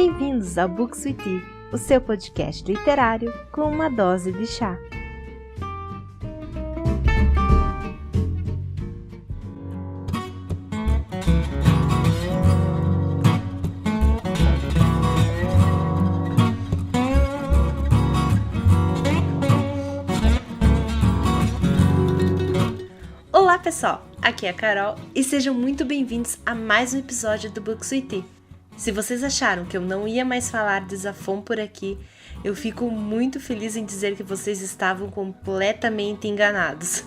Bem-vindos ao Books with Tea, o seu podcast literário com uma dose de chá. Olá pessoal, aqui é a Carol e sejam muito bem-vindos a mais um episódio do Books with Tea. Se vocês acharam que eu não ia mais falar de Zafón por aqui, eu fico muito feliz em dizer que vocês estavam completamente enganados.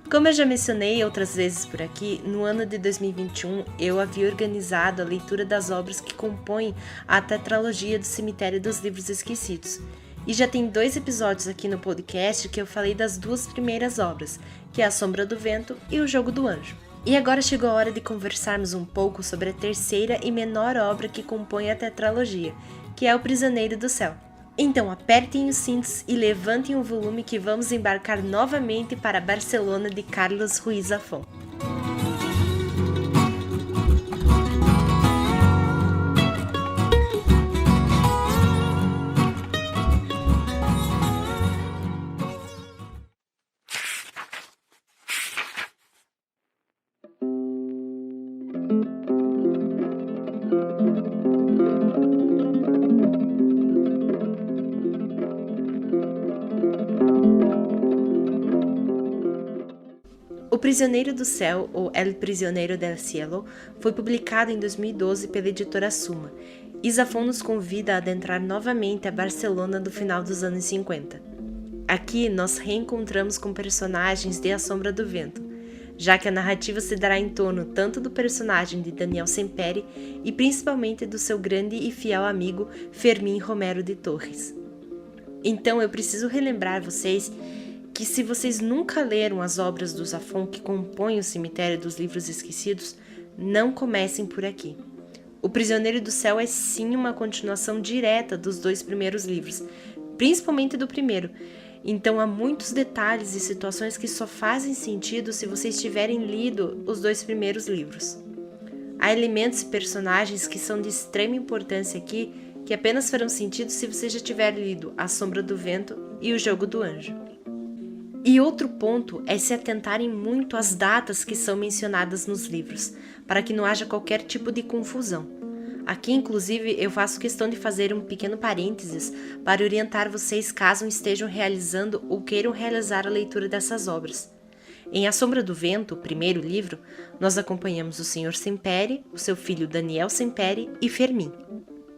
Como eu já mencionei outras vezes por aqui, no ano de 2021 eu havia organizado a leitura das obras que compõem a tetralogia do Cemitério dos Livros Esquecidos. E já tem 2 episódios aqui no podcast que eu falei das 2 primeiras obras, que é A Sombra do Vento e O Jogo do Anjo. E agora chegou a hora de conversarmos um pouco sobre a terceira e menor obra que compõe a tetralogia, que é O Prisioneiro do Céu. Então apertem os cintos e levantem o volume que vamos embarcar novamente para Barcelona de Carlos Ruiz Zafón. O Prisioneiro do Céu, ou El Prisionero del Cielo, foi publicado em 2012 pela editora Suma, e Zafón nos convida a adentrar novamente a Barcelona do final dos anos 50. Aqui nós reencontramos com personagens de A Sombra do Vento, já que a narrativa se dará em torno tanto do personagem de Daniel Sempere e principalmente do seu grande e fiel amigo Fermín Romero de Torres. Então eu preciso relembrar vocês que se vocês nunca leram as obras do Zafón que compõem o Cemitério dos Livros Esquecidos, não comecem por aqui. O Prisioneiro do Céu é sim uma continuação direta dos 2 primeiros livros, principalmente do primeiro, então há muitos detalhes e situações que só fazem sentido se vocês tiverem lido os 2 primeiros livros. Há elementos e personagens que são de extrema importância aqui, que apenas farão sentido se você já tiver lido A Sombra do Vento e O Jogo do Anjo. E outro ponto é se atentarem muito às datas que são mencionadas nos livros, para que não haja qualquer tipo de confusão. Aqui, inclusive, eu faço questão de fazer um pequeno parênteses para orientar vocês caso estejam realizando ou queiram realizar a leitura dessas obras. Em A Sombra do Vento, o primeiro livro, nós acompanhamos o Sr. Sempere, o seu filho Daniel Sempere e Fermín.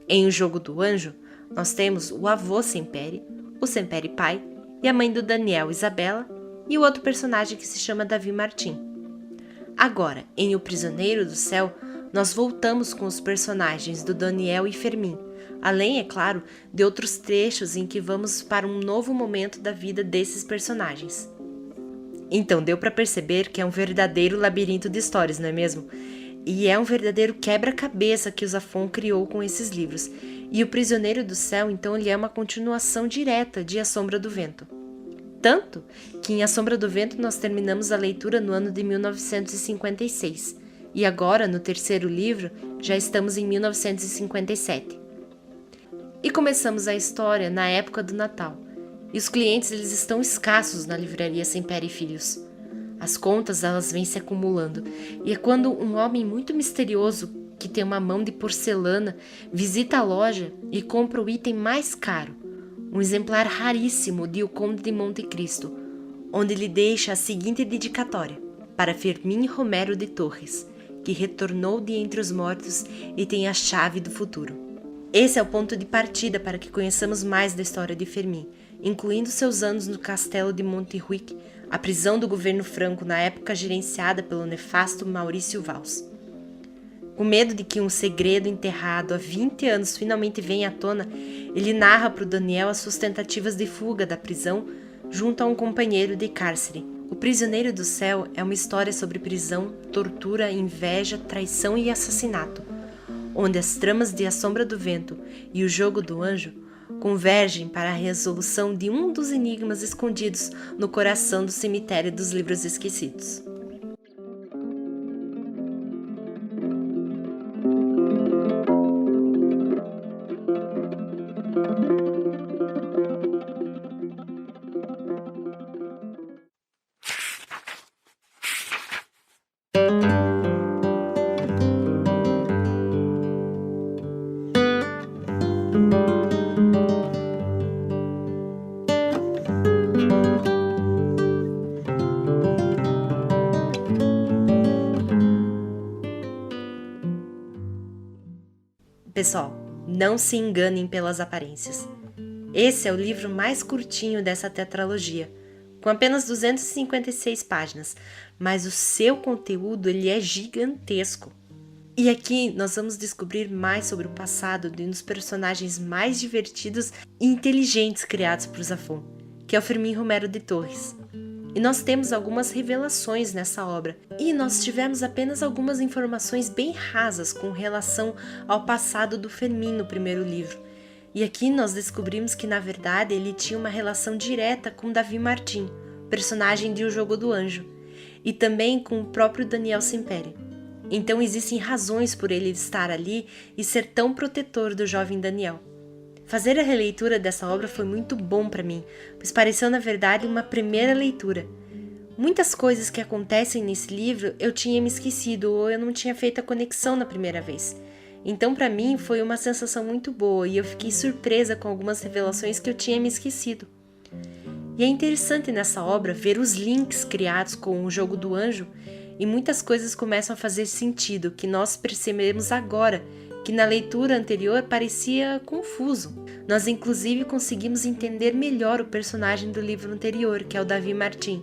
Em O Jogo do Anjo, nós temos o avô Sempere, o Sempere pai, e a mãe do Daniel, Isabela, e o outro personagem que se chama Davi Martim. Agora, em O Prisioneiro do Céu, nós voltamos com os personagens do Daniel e Fermín, além, é claro, de outros trechos em que vamos para um novo momento da vida desses personagens. Então, deu para perceber que é um verdadeiro labirinto de histórias, não é mesmo? E é um verdadeiro quebra-cabeça que o Zafón criou com esses livros. E O Prisioneiro do Céu, então, ele é uma continuação direta de A Sombra do Vento. Tanto que em A Sombra do Vento nós terminamos a leitura no ano de 1956. E agora, no terceiro livro, já estamos em 1957. E começamos a história na época do Natal. E os clientes eles estão escassos na livraria Sempere Filhos. As contas elas vêm se acumulando, e é quando um homem muito misterioso, que tem uma mão de porcelana, visita a loja e compra o item mais caro, um exemplar raríssimo de O Conde de Monte Cristo, onde lhe deixa a seguinte dedicatória: para Fermín Romero de Torres, que retornou de entre os mortos e tem a chave do futuro. Esse é o ponto de partida para que conheçamos mais da história de Fermín, incluindo seus anos no castelo de Montjuïc, a prisão do governo franco na época gerenciada pelo nefasto Maurício Valls. Com medo de que um segredo enterrado há 20 anos finalmente venha à tona, ele narra para o Daniel as suas tentativas de fuga da prisão junto a um companheiro de cárcere. O Prisioneiro do Céu é uma história sobre prisão, tortura, inveja, traição e assassinato, onde as tramas de A Sombra do Vento e O Jogo do Anjo convergem para a resolução de um dos enigmas escondidos no coração do Cemitério dos Livros Esquecidos. Pessoal, não se enganem pelas aparências. Esse é o livro mais curtinho dessa tetralogia, com apenas 256 páginas, mas o seu conteúdo ele é gigantesco. E aqui nós vamos descobrir mais sobre o passado de um dos personagens mais divertidos e inteligentes criados por Zafón, que é o Fermín Romero de Torres. E nós temos algumas revelações nessa obra, e nós tivemos apenas algumas informações bem rasas com relação ao passado do Fermín no primeiro livro. E aqui nós descobrimos que, na verdade, ele tinha uma relação direta com Davi Martim, personagem de O Jogo do Anjo, e também com o próprio Daniel Sempere. Então existem razões por ele estar ali e ser tão protetor do jovem Daniel. Fazer a releitura dessa obra foi muito bom para mim, pois pareceu na verdade uma primeira leitura. Muitas coisas que acontecem nesse livro eu tinha me esquecido ou eu não tinha feito a conexão na primeira vez. Então para mim foi uma sensação muito boa e eu fiquei surpresa com algumas revelações que eu tinha me esquecido. E é interessante nessa obra ver os links criados com O Jogo do Anjo e muitas coisas começam a fazer sentido que nós percebemos agora, que na leitura anterior parecia confuso. Nós inclusive conseguimos entender melhor o personagem do livro anterior, que é o Davi Martim.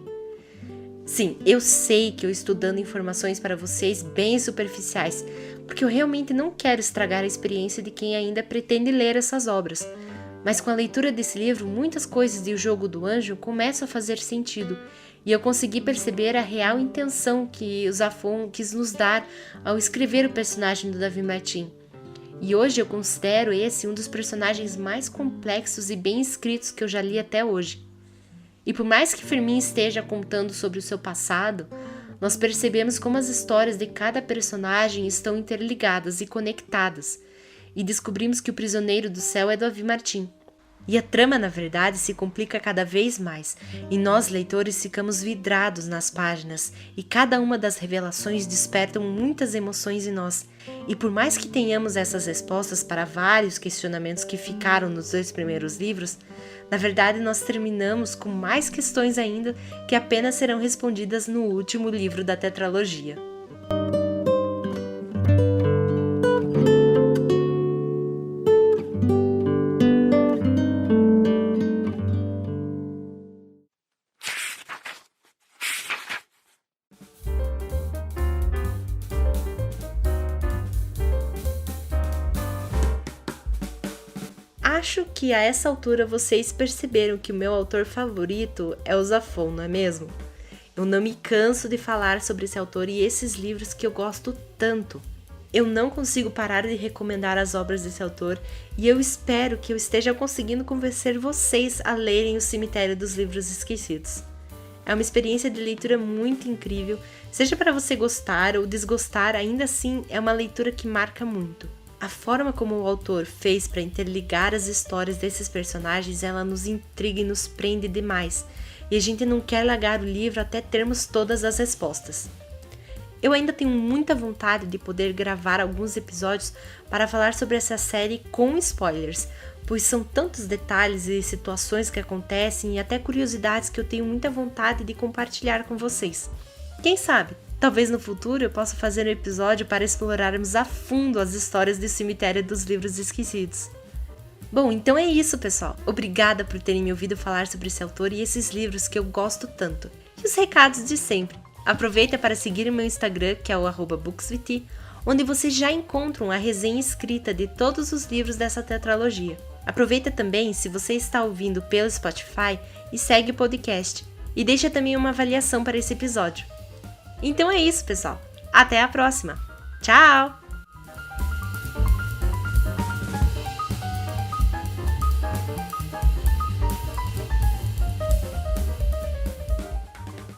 Sim, eu sei que eu estou dando informações para vocês bem superficiais, porque eu realmente não quero estragar a experiência de quem ainda pretende ler essas obras. Mas com a leitura desse livro, muitas coisas de O Jogo do Anjo começam a fazer sentido, e eu consegui perceber a real intenção que o Zafón quis nos dar ao escrever o personagem do Davi Martim. E hoje eu considero esse um dos personagens mais complexos e bem escritos que eu já li até hoje. E por mais que Fermín esteja contando sobre o seu passado, nós percebemos como as histórias de cada personagem estão interligadas e conectadas, e descobrimos que o prisioneiro do céu é Davi Martim. E a trama, na verdade, se complica cada vez mais, e nós, leitores, ficamos vidrados nas páginas, e cada uma das revelações despertam muitas emoções em nós. E por mais que tenhamos essas respostas para vários questionamentos que ficaram nos 2 primeiros livros, na verdade nós terminamos com mais questões ainda que apenas serão respondidas no último livro da tetralogia. Acho que a essa altura vocês perceberam que o meu autor favorito é o Zafón, não é mesmo? Eu não me canso de falar sobre esse autor e esses livros que eu gosto tanto. Eu não consigo parar de recomendar as obras desse autor e eu espero que eu esteja conseguindo convencer vocês a lerem O Cemitério dos Livros Esquecidos. É uma experiência de leitura muito incrível, seja para você gostar ou desgostar, ainda assim é uma leitura que marca muito. A forma como o autor fez para interligar as histórias desses personagens, ela nos intriga e nos prende demais, e a gente não quer largar o livro até termos todas as respostas. Eu ainda tenho muita vontade de poder gravar alguns episódios para falar sobre essa série com spoilers, pois são tantos detalhes e situações que acontecem e até curiosidades que eu tenho muita vontade de compartilhar com vocês. Quem sabe? Talvez no futuro eu possa fazer um episódio para explorarmos a fundo as histórias do Cemitério dos Livros Esquecidos. Bom, então é isso, pessoal. Obrigada por terem me ouvido falar sobre esse autor e esses livros que eu gosto tanto. E os recados de sempre. Aproveita para seguir o meu Instagram, que é o @booksvt, onde vocês já encontram a resenha escrita de todos os livros dessa tetralogia. Aproveita também, se você está ouvindo pelo Spotify, e segue o podcast. E deixa também uma avaliação para esse episódio. Então é isso, pessoal. Até a próxima. Tchau!